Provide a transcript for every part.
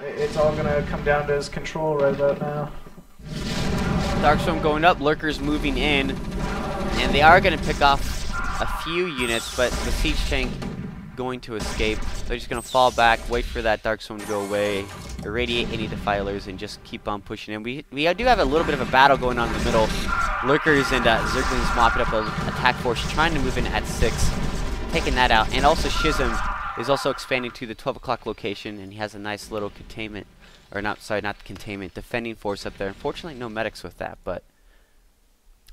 It's all gonna come down to his control right about now. Darkstorm going up, Lurkers moving in, and they are going to pick off a few units, but the Siege Tank going to escape. They're just going to fall back, wait for that Darkstorm to go away, irradiate any defilers, and just keep on pushing in. We do have a little bit of a battle going on in the middle. Lurkers and Zerglings mopping up an attack force, trying to move in at 6, taking that out. And also Schism is also expanding to the 12 o'clock location, and he has a nice little containment. Or not, sorry, not the containment, defending force up there. Unfortunately, no medics with that, but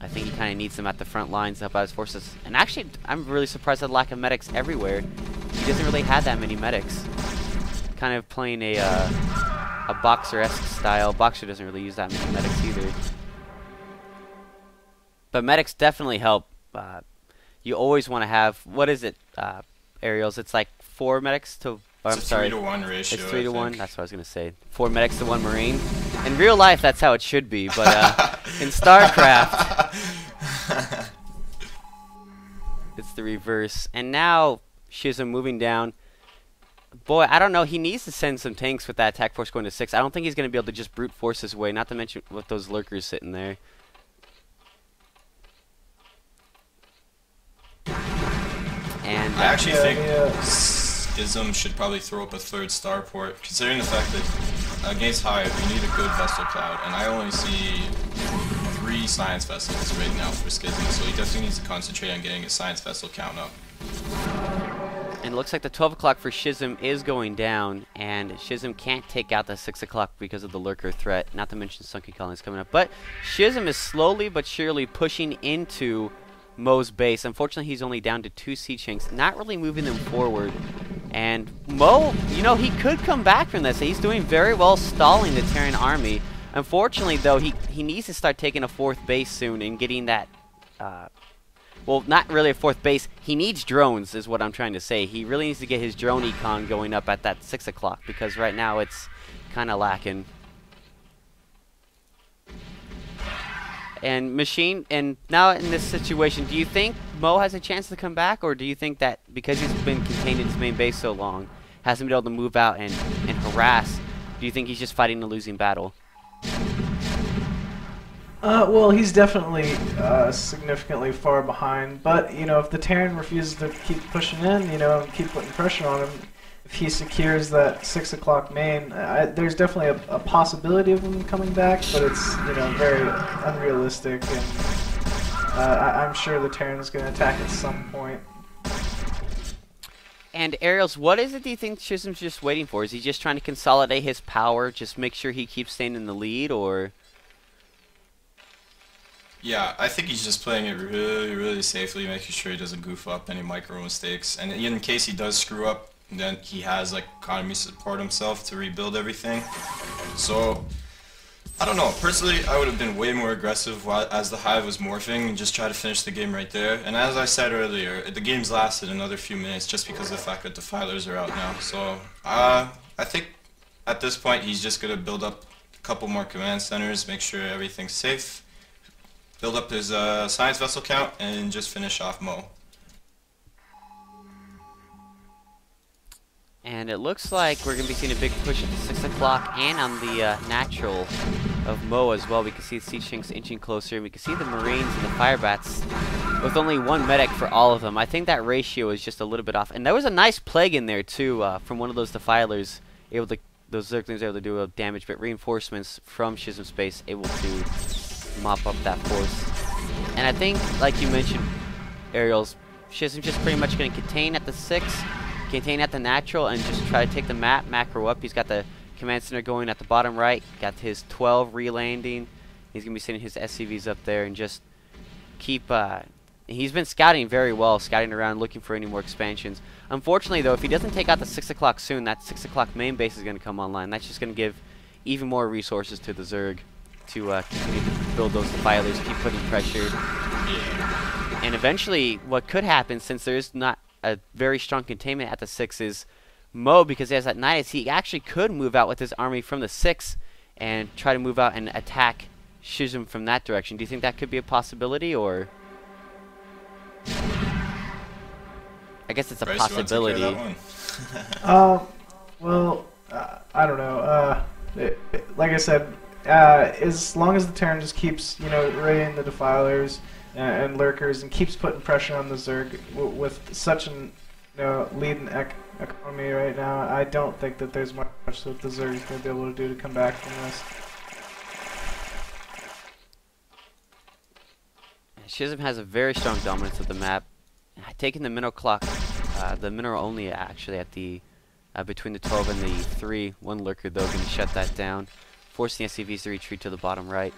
I think he kind of needs them at the front lines to help out his forces. And actually, I'm really surprised at the lack of medics everywhere. He doesn't really have that many medics. Kind of playing a Boxer-esque style. Boxer doesn't really use that many medics either. But medics definitely help. You always want to have, what is it, Aerials? It's like 4 medics to... It's I'm a sorry. 3-to-1 ratio. It's 3-to-1. That's what I was gonna say. 4 medics to 1 marine. In real life, that's how it should be, but in StarCraft, it's the reverse. And now Schism moving down. Boy, I don't know. He needs to send some tanks with that attack force going to 6. I don't think he's gonna be able to just brute force his way. Not to mention with those lurkers sitting there. And I actually think Schism should probably throw up a 3rd starport, considering the fact that against Hive you need a good vessel cloud, and I only see 3 science vessels right now for Schism, so he definitely needs to concentrate on getting his science vessel count up. And it looks like the 12 o'clock for Schism is going down, and Schism can't take out the 6 o'clock because of the lurker threat, not to mention Sunken Colonies coming up. But Schism is slowly but surely pushing into Mo's base. Unfortunately, he's only down to 2 siege tanks, not really moving them forward. And Mo, you know, he could come back from this. He's doing very well stalling the Terran army. Unfortunately, though, he needs to start taking a 4th base soon and getting that... well, not really a 4th base. He needs drones, is what I'm trying to say. He really needs to get his drone econ going up at that 6 o'clock, because right now it's kind of lacking. And Machine, and now in this situation, do you think Mo has a chance to come back, or do you think that because he's been contained in his main base so long, hasn't been able to move out and harass, do you think he's just fighting a losing battle? Well, he's definitely significantly far behind, but, you know, if the Terran refuses to keep pushing in, you know, and keep putting pressure on him, if he secures that 6 o'clock main, there's definitely a possibility of him coming back, but it's, you know, very unrealistic, and I'm sure the Terran's going to attack at some point. And Aerials, what is it do you think Schism's just waiting for? Is he just trying to consolidate his power, just make sure he keeps staying in the lead, or...? Yeah, I think he's just playing it really, really safely, making sure he doesn't goof up any micro mistakes, and in case he does screw up, then he has like economy support himself to rebuild everything. So I don't know, personally I would have been way more aggressive as the Hive was morphing and just try to finish the game right there. And as I said earlier, the game's lasted another few minutes just because of the fact that the Defilers are out now. So I think at this point he's just going to build up a couple more command centers, make sure everything's safe, build up his science vessel count, and just finish off Mo. And it looks like we're going to be seeing a big push at the 6 o'clock and on the natural of Mo as well. We can see the Siege Tanks inching closer, and we can see the Marines and the Fire Bats with only 1 medic for all of them. I think that ratio is just a little bit off. And there was a nice plague in there too from one of those Defilers, those Zerglings able to do damage, but reinforcements from Schism Space able to mop up that force. And I think, like you mentioned, Aerials, Schism's just pretty much going to contain at the 6, contain at the natural, and just try to take the macro up. He's got the command center going at the bottom right, got his 12 re-landing. He's going to be sending his SCVs up there and just keep... he's been scouting very well, scouting around, looking for any more expansions. Unfortunately, though, if he doesn't take out the 6 o'clock soon, that 6 o'clock main base is going to come online. That's just going to give even more resources to the Zerg to continue to build those defilers, keep putting pressure. And eventually, what could happen, since there's not a very strong containment at the 6, is Mo, because he has that 9, he actually could move out with his army from the 6 and try to move out and attack Schism from that direction. Do you think that could be a possibility, or? I guess it's a possibility. Well, I don't know. Like I said, as long as the Terran just keeps, raiding the Defilers and Lurkers and keeps putting pressure on the Zerg with such an, leading economy right now, I don't think that there's much that the Zerg is going to be able to do to come back from this. Schism has a very strong dominance of the map, taking the mineral clock, the mineral only actually at the between the 12 and the 3. One lurker though going to shut that down, forcing SCVs to retreat to the bottom right.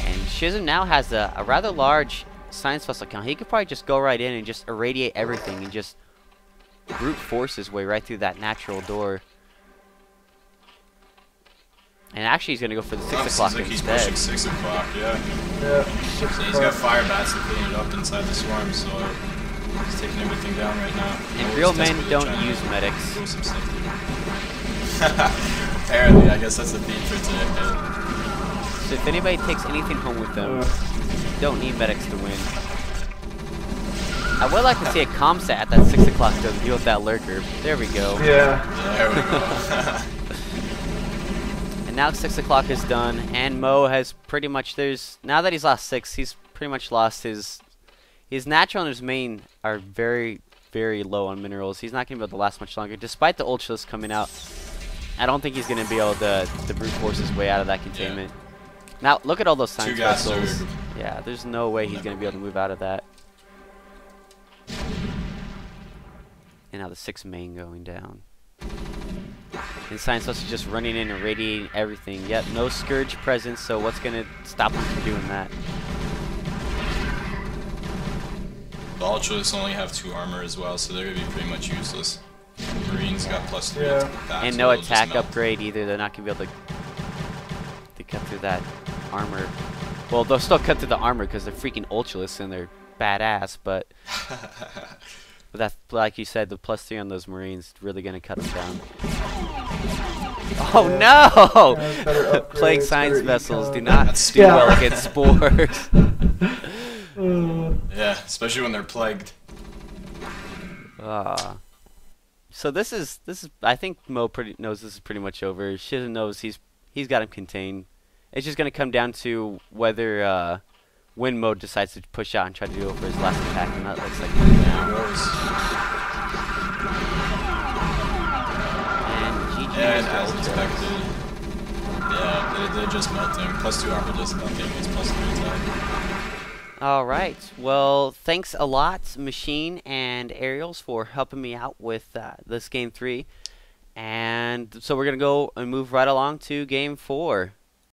And Schism now has a rather large science vessel count. He could probably just go right in and just irradiate everything and just brute force his way right through that natural door. And actually, he's going to go for the 6 o'clock like instead. He's pushing 6 o'clock, yeah. Yeah. So he's got fire bats that clean it up inside the swarm, so he's taking everything down right now. And real men don't use medics. Apparently, I guess that's the theme for today. So if anybody takes anything home with them, you don't need medics to win. I would like to see a comm set at that 6 o'clock to deal with that lurker. There we go. Yeah. There we go. And now 6 o'clock is done, and Mo has pretty much, now that he's lost 6, he's pretty much lost his natural and his main are very, very low on minerals. He's not going to be able to last much longer, despite the ultras coming out. I don't think he's going to be able to brute force his way out of that containment. Yeah. Now, look at all those science vessels. Yeah, there's no way he's going to be able to move out of that. And now the 6 main going down. And Science Vessel just running in and radiating everything. Yet no Scourge present, so what's going to stop him from doing that? The Ultras only have 2 armor as well, so they're going to be pretty much useless. Marines got +3 attack. And no attack upgrade either. They're not going to be able to cut through that armor. Well, they'll still cut through the armor because they're freaking Ultras and they're badass, but... But that's, like you said, the +3 on those Marines really going to cut them down. Oh no! Plague Science Vessels do not do well against spores. Yeah, especially when they're plagued. So this is I think Mo knows this is pretty much over. Schism knows he's got him contained. It's just going to come down to whether when Mo decides to push out and try to go for his last attack, and that looks like and GG. Yeah, as expected. Yeah, they're just melting. +2 armor just melting. It's +3 attack. Alright, well, thanks a lot, Machine and Aerials, for helping me out with this Game 3. And so we're going to go and move right along to Game 4.